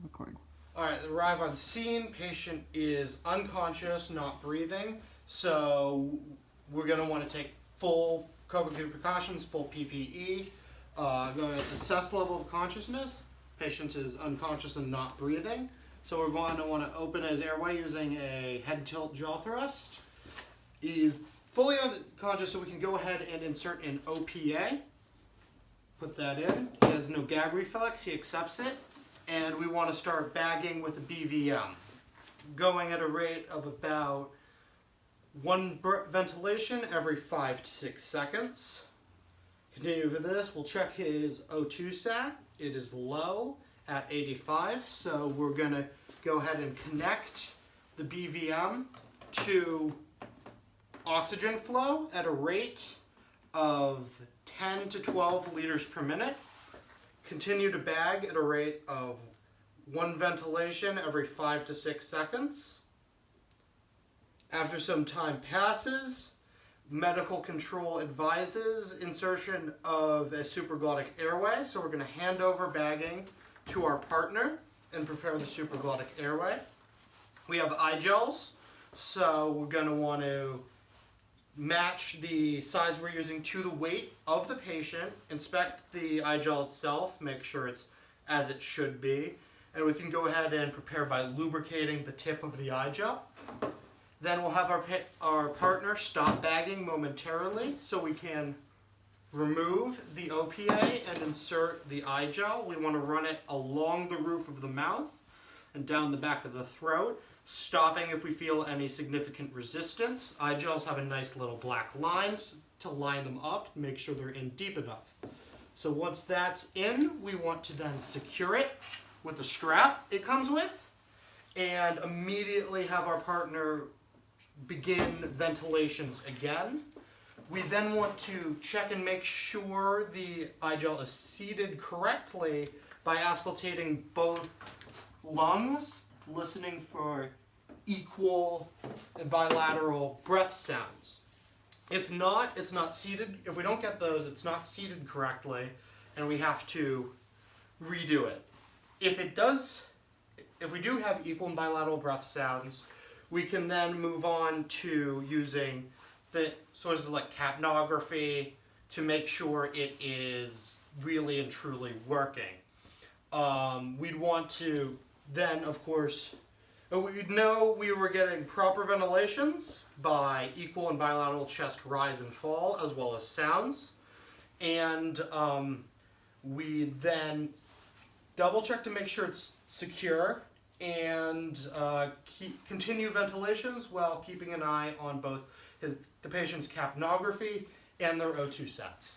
Record. All right, arrive on scene. Patient is unconscious, not breathing. So we're going to want to take full COVID precautions, full PPE. Going to assess level of consciousness. Patient is unconscious and not breathing. So we're going to want to open his airway using a head tilt jaw thrust. He's fully unconscious, so we can go ahead and insert an OPA. Put that in. He has no gag reflex. He accepts it. And we want to start bagging with a BVM, going at a rate of about one ventilation every 5 to 6 seconds. Continue with this. We'll check his O2 sat. It is low at 85, so we're going to go ahead and connect the BVM to oxygen flow at a rate of 10 to 12 liters per minute. Continue to bag at a rate of one ventilation every 5 to 6 seconds. After some time passes, medical control advises insertion of a supraglottic airway. So we're going to hand over bagging to our partner and prepare the supraglottic airway. We have eye gels, so we're going to want to match the size we're using to the weight of the patient, inspect the eye gel itself, make sure it's as it should be, and we can go ahead and prepare by lubricating the tip of the eye gel. Then we'll have our partner stop bagging momentarily so we can remove the OPA and insert the eye gel. We want to run it along the roof of the mouth and down the back of the throat, stopping if we feel any significant resistance. Eye gels have a nice little black lines to line them up, make sure they're in deep enough. So once that's in, we want to then secure it with the strap it comes with and immediately have our partner begin ventilations again. We then want to check and make sure the eye gel is seated correctly by auscultating both lungs, listening for equal and bilateral breath sounds. If not, it's not seated. If we don't get those, it's not seated correctly, and we have to redo it. If we do have equal and bilateral breath sounds, we can then move on to using the sources like capnography to make sure it is really and truly working. We'd want to then, of course, we'd know we were getting proper ventilations by equal and bilateral chest rise and fall, as well as sounds. And we then double check to make sure it's secure and continue ventilations while keeping an eye on both the patient's capnography and their O2 sats.